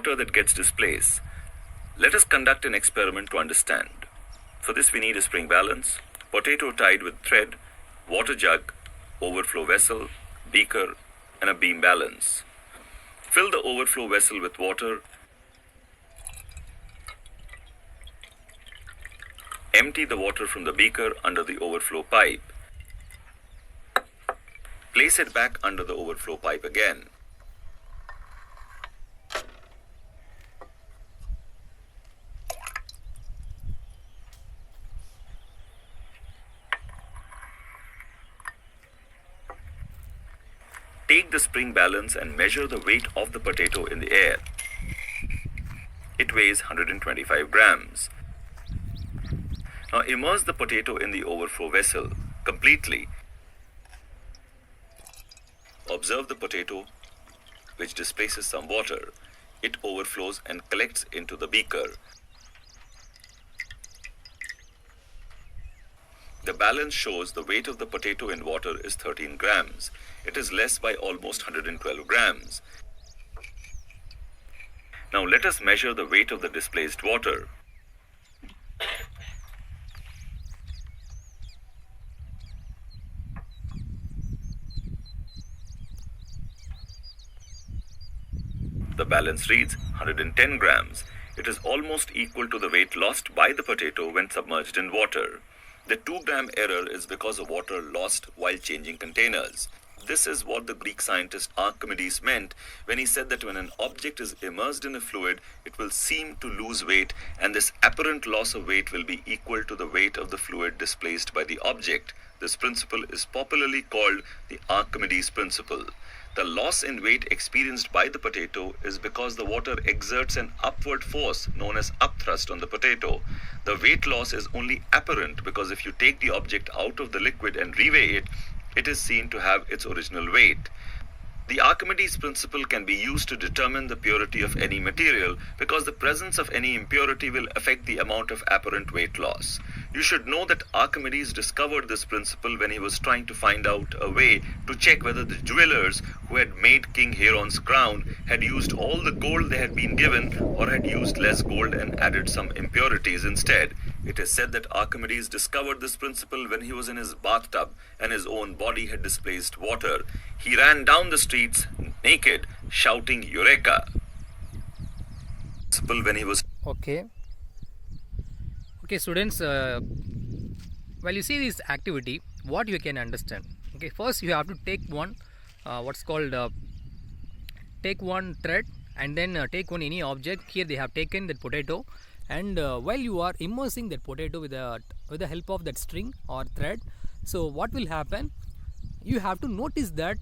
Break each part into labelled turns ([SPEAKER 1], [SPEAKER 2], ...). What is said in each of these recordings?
[SPEAKER 1] water that gets displaced. Let us conduct an experiment to understand. For this we need a spring balance, potato tied with thread, water jug, overflow vessel, beaker, and a beam balance. Fill the overflow vessel with water. Empty the water from the beaker under the overflow pipe. Place it back under the overflow pipe again. Take the spring balance and measure the weight of the potato in the air. It weighs 125 grams. Now immerse the potato in the overflow vessel completely. Observe the potato, which displaces some water. It overflows and collects into the beaker. The balance shows the weight of the potato in water is 13 grams. It is less by almost 112 grams. Now let us measure the weight of the displaced water. The balance reads 110 grams. It is almost equal to the weight lost by the potato when submerged in water. The 2-gram error is because of water lost while changing containers. This is what the Greek scientist Archimedes meant when he said that when an object is immersed in a fluid, it will seem to lose weight, and this apparent loss of weight will be equal to the weight of the fluid displaced by the object. This principle is popularly called the Archimedes principle. The loss in weight experienced by the potato is because the water exerts an upward force known as upthrust on the potato. The weight loss is only apparent because if you take the object out of the liquid and reweigh it, it is seen to have its original weight. The Archimedes principle can be used to determine the purity of any material because the presence of any impurity will affect the amount of apparent weight loss. You should know that Archimedes discovered this principle when he was trying to find out a way to check whether the jewelers who had made King Hieron's crown had used all the gold they had been given or had used less gold and added some impurities instead. It is said that Archimedes discovered this principle when he was in his bathtub and his own body had displaced water. He ran down the streets naked, shouting Eureka! When he was
[SPEAKER 2] Okay students, while you see this activity, what you can understand, okay, first you have to take one what's called take one thread and then take one any object. Here they have taken that potato, and while you are immersing that potato with the help of that string or thread, so what will happen, you have to notice that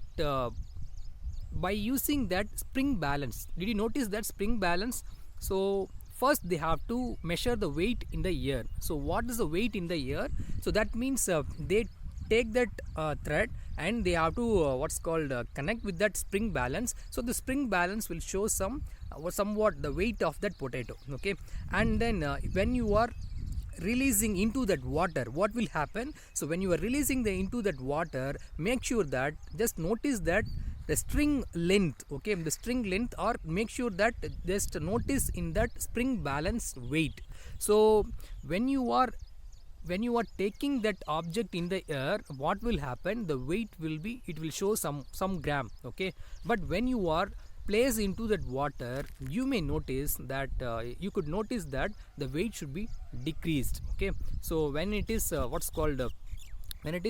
[SPEAKER 2] by using that spring balance. Did you notice that spring balance? So first they have to measure the weight in the air. So what is the weight in the air? So that means they take that thread and they have to connect with that spring balance. So the spring balance will show somewhat the weight of that potato, okay. And then when you are releasing into that water, what will happen? So when you are releasing into that water, make sure that just notice that the string length, okay, the string length, or make sure that just notice in that spring balance weight. So when you are taking that object in the air, what will happen, the weight will be, it will show some gram, okay. But when you are placed into that water, you may notice that you could notice that the weight should be decreased, okay. So when it is when it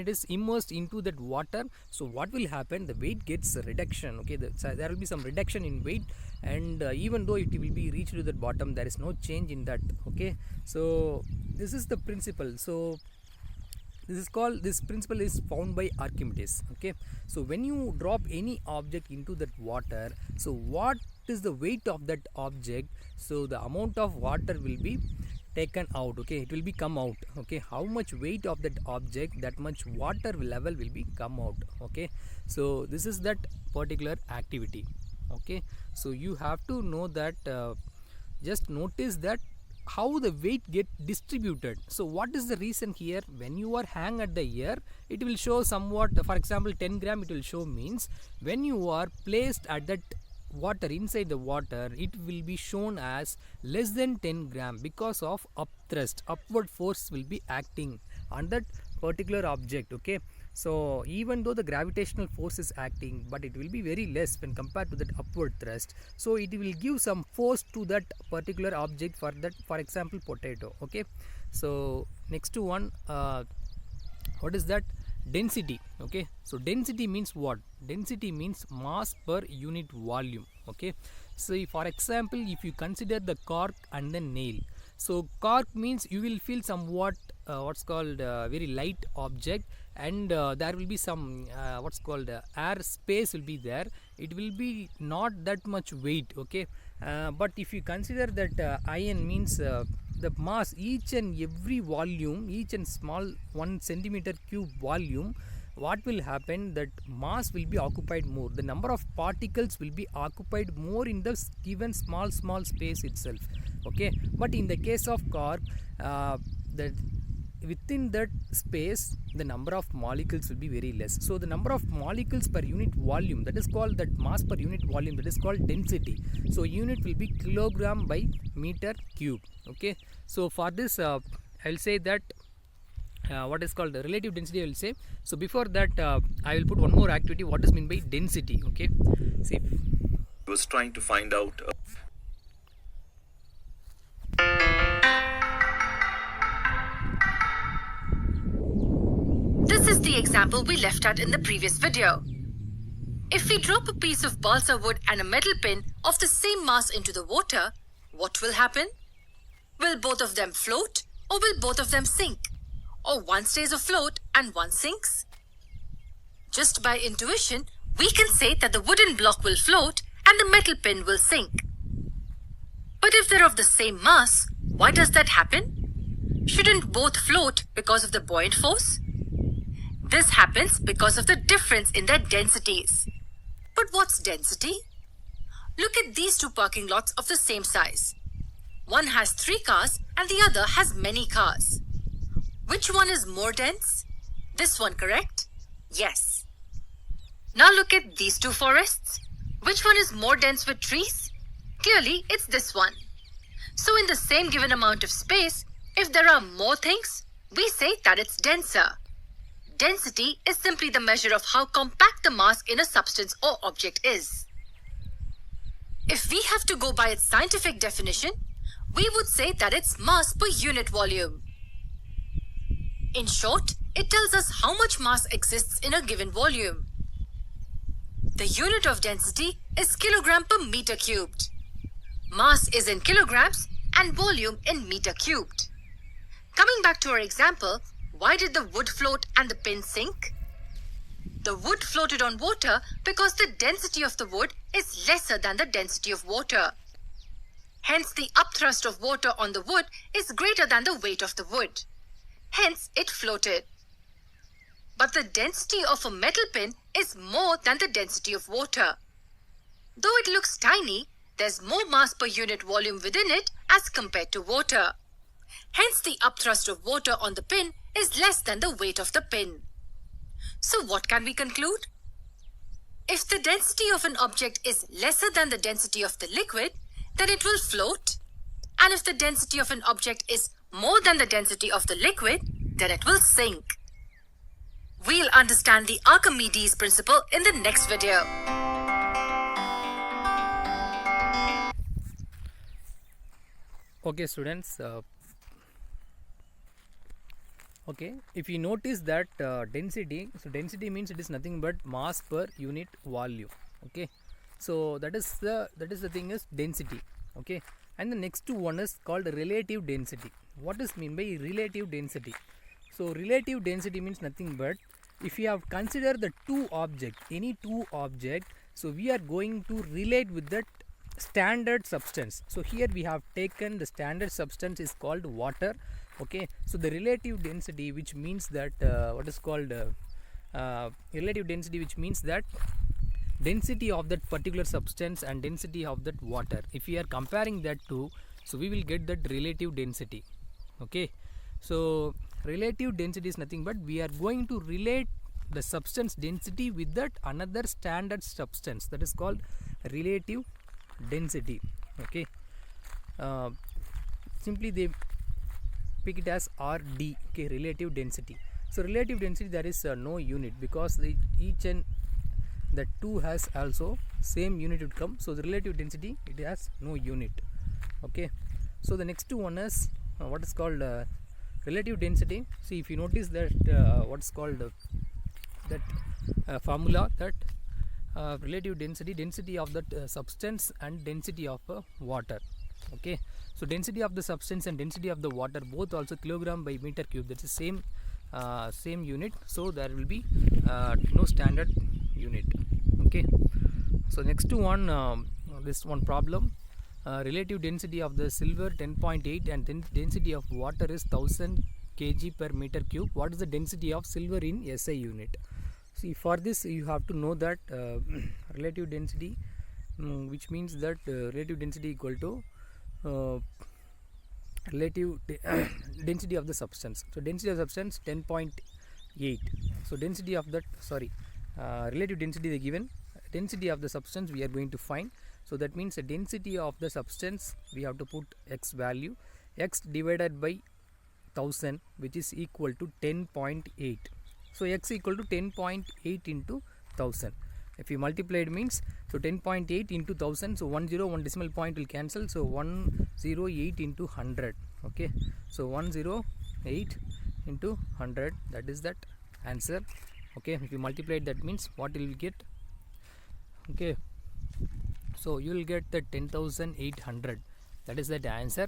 [SPEAKER 2] is immersed into that water, so what will happen, the weight gets a reduction, okay. There will be some reduction in weight, and even though it will be reached to the bottom, there is no change in that, okay. So this is the principle. So this principle is found by Archimedes, okay. So when you drop any object into that water, so what is the weight of that object? So the amount of water will be taken out, okay, it will be come out, okay. How much weight of that object, that much water level will be come out, okay. So this is that particular activity, okay. So you have to know that just notice that how the weight get distributed. So what is the reason here? When you are hang at the air, it will show somewhat, for example 10 gram it will show, means when you are placed at that water, inside the water, it will be shown as less than 10 gram because of upthrust, upward force will be acting on that particular object. Okay, so even though the gravitational force is acting, but it will be very less when compared to that upward thrust, so it will give some force to that particular object, for that, for example, potato. Okay, so next to one, what is that? Density. Okay, so density means what? Density means mass per unit volume. Okay, so for example, if you consider the cork and the nail, so cork means you will feel somewhat what's called very light object, and there will be some what's called air space will be there, it will be not that much weight. Okay, but if you consider that iron means the mass, each and every volume, each and small 1 centimeter cube volume, what will happen, that mass will be occupied more, the number of particles will be occupied more in the given small space itself. Okay, but in the case of cork, that within that space the number of molecules will be very less, so the number of molecules per unit volume, that is called, that mass per unit volume, that is called density. So unit will be kilogram by meter cube. Okay, so for this I will say that what is called the relative density I will say. So before that I will put one more activity, what is meant by density. Okay, see,
[SPEAKER 1] I was trying to find out
[SPEAKER 3] This is the example we left at in the previous video. If we drop a piece of balsa wood and a metal pin of the same mass into the water, what will happen? Will both of them float, or will both of them sink? Or one stays afloat and one sinks? Just by intuition, we can say that the wooden block will float and the metal pin will sink. But if they're of the same mass, why does that happen? Shouldn't both float because of the buoyant force? This happens because of the difference in their densities. But what's density? Look at these two parking lots of the same size. One has 3 cars and the other has many cars. Which one is more dense? This one, correct? Yes. Now look at these two forests. Which one is more dense with trees? Clearly, it's this one. So in the same given amount of space, if there are more things, we say that it's denser. Density is simply the measure of how compact the mass in a substance or object is. If we have to go by its scientific definition, we would say that it's mass per unit volume. In short, it tells us how much mass exists in a given volume. The unit of density is kilogram per meter cubed. Mass is in kilograms and volume in meter cubed. Coming back to our example, why did the wood float and the pin sink? The wood floated on water because the density of the wood is lesser than the density of water. Hence, the upthrust of water on the wood is greater than the weight of the wood. Hence, it floated. But the density of a metal pin is more than the density of water. Though it looks tiny, there's more mass per unit volume within it as compared to water. Hence, the upthrust of water on the pin is less than the weight of the pin. So what can we conclude? If the density of an object is lesser than the density of the liquid, then it will float. And if the density of an object is more than the density of the liquid, then it will sink. We'll understand the Archimedes principle in the next video.
[SPEAKER 2] Okay, students. Okay, if you notice that density, so density means it is nothing but mass per unit volume. Okay, so that is the thing is density. Okay, and the next one is called relative density. What is mean by relative density? So relative density means nothing but if you have considered the two object, any two object, so we are going to relate with that standard substance. So here we have taken the standard substance is called water. Okay, so the relative density, which means that what is called relative density, which means that density of that particular substance and density of that water, if we are comparing that two, so we will get that relative density. Okay, so relative density is nothing but we are going to relate the substance density with that another standard substance, that is called relative density. Okay, simply they pick it as RD. Okay, relative density. So relative density, there is no unit, because each and the two has also same unit would come. So the relative density, it has no unit. Okay, so the next one is what is called relative density. See, if you notice that what's called that formula, that relative density of that substance and density of water. Okay, so density of the substance and density of the water, both also kilogram by meter cube, that's the same unit. So there will be no standard unit. Okay, so next one, this one problem, relative density of the silver 10.8 and density of water is 1000 kg per meter cube. What is the density of silver in SI unit? See, for this you have to know that relative density, which means that relative density equal to relative density of the substance. So density of substance 10.8. So density of that, relative density they given, density of the substance we are going to find. So that means the density of the substance, we have to put x value, x divided by 1000, which is equal to 10.8. So x equal to 10.8 into 1000. If you multiply it means, so 10.8 into 1000, so 101 decimal point will cancel, so 108 into 100. Okay, so 108 into 100, that is that answer. Okay, if you multiply it, that means what you will get. Okay, so you will get the 10,800, that is that answer.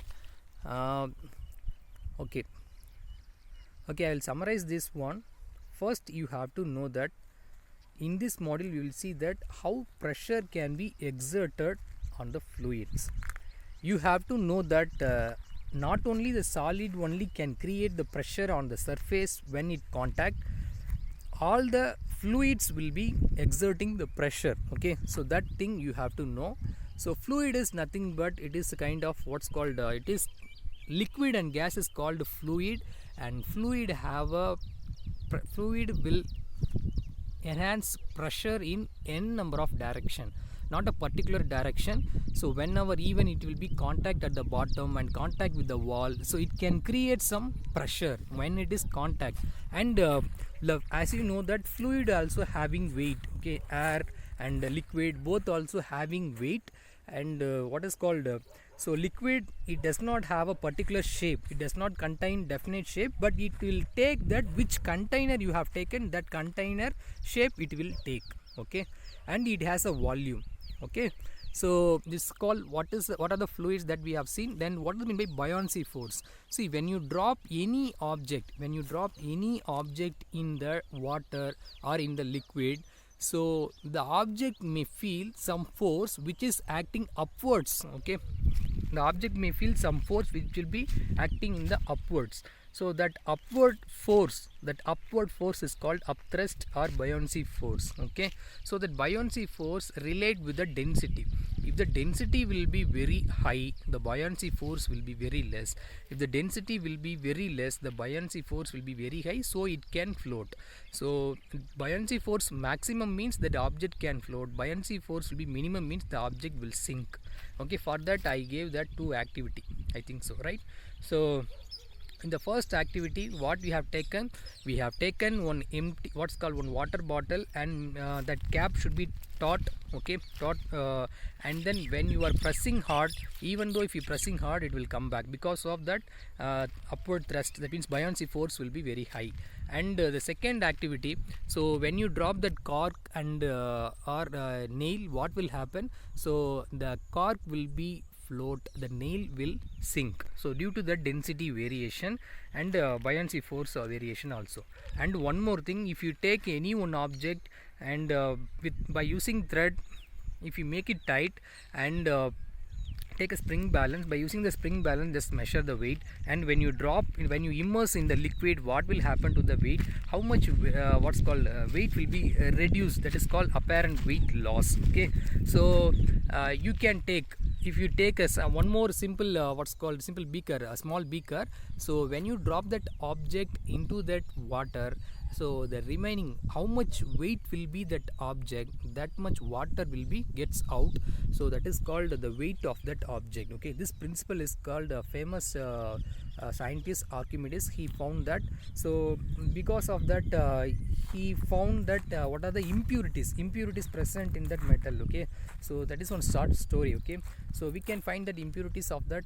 [SPEAKER 2] Okay, I will summarize this one. First, you have to know that in this module you will see that how pressure can be exerted on the fluids. You have to know that not only the solid only can create the pressure on the surface when it contact, all the fluids will be exerting the pressure. Okay, so that thing you have to know. So fluid is nothing but it is a kind of what's called it is liquid and gas is called fluid, and fluid will enhance pressure in n number of direction, not a particular direction. So whenever even it will be contact at the bottom and contact with the wall, so it can create some pressure when it is contact. And as you know that fluid also having weight. Okay, air and liquid both also having weight. And what is called so liquid, it does not have a particular shape, it does not contain definite shape, but it will take that which container you have taken, that container shape it will take. Okay, and it has a volume. Okay, so this is called what are the fluids that we have seen. Then what do you mean by buoyancy force? See, when you drop any object in the water or in the liquid, so the object may feel some force which is acting upwards. Okay, the object may feel some force which will be acting in the upwards. So that upward force is called upthrust or buoyancy force. Okay, so that buoyancy force relate with the density. If the density will be very high, the buoyancy force will be very less. If the density will be very less, the buoyancy force will be very high, so it can float. So buoyancy force maximum means that the object can float. Buoyancy force will be minimum means the object will sink. Okay, for that I gave that two activity, I think so, right? So in the first activity, what we have taken one empty, what's called one water bottle, and that cap should be taut. Okay, and then when you are pressing hard, even though if you pressing hard, it will come back because of that upward thrust. That means buoyancy force will be very high. And the second activity, so when you drop that cork and or nail, what will happen? So the cork will be float, the nail will sink. So due to the density variation and buoyancy force variation also. And one more thing, if you take any one object and by using thread, if you make it tight and take a spring balance, by using the spring balance just measure the weight, and when you immerse in the liquid, what will happen to the weight, how much what's called weight will be reduced, that is called apparent weight loss. Okay, so you can take, if you take one more simple what's called simple beaker, a small beaker, so when you drop that object into that water So the remaining, how much weight will be that object, that much water will be gets out. So that is called the weight of that object. Okay, this principle is called famous scientist Archimedes. He found that. So because of that, he found that what are the impurities present in that metal. Okay, so that is one short story. Okay, so we can find that impurities of that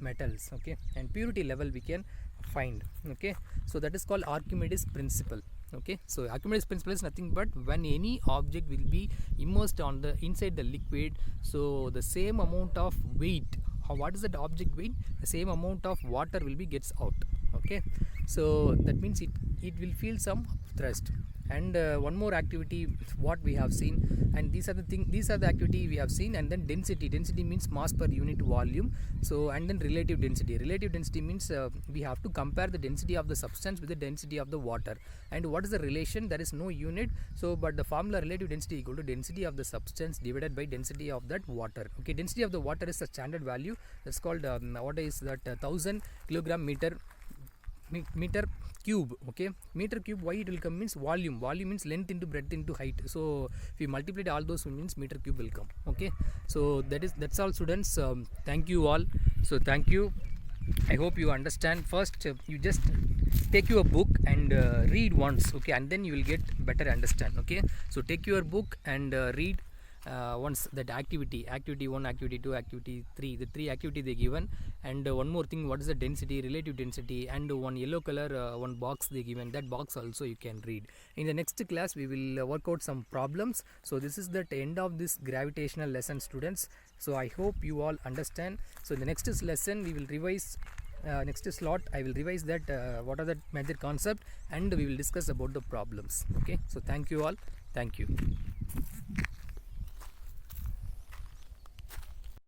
[SPEAKER 2] metals. Okay, and purity level we can find. Okay, so that is called Archimedes principle. Okay, so Archimedes principle is nothing but when any object will be immersed on the inside the liquid, so the same amount of weight, what is that object weight, the same amount of water will be gets out. Okay, so that means it will feel some thrust. And one more activity what we have seen, and these are the activity we have seen. And then density means mass per unit volume. So and then relative density means we have to compare the density of the substance with the density of the water. And what is the relation? There is no unit, so but the formula relative density equal to density of the substance divided by density of that water. Okay, density of the water is a standard value, that's called what is that 1000 kilogram meter cube. Okay, meter cube, why it will come means volume means length into breadth into height. So if you multiply all those means meter cube will come. Okay, so that's all students. Thank you all. So thank you, I hope you understand. First you just take your book and read once. Okay, and then you will get better understand. Okay, so take your book and read once that activity 1, activity 2, activity 3, the 3 activity they given. And one more thing, what is the density, relative density, and one yellow color one box they given, that box also you can read. In the next class we will work out some problems. So this is the end of this gravitational lesson, students. So I hope you all understand. So in the next lesson we will revise next slot I will revise that what are the major concept, and we will discuss about the problems. Okay, so thank you all. Thank you.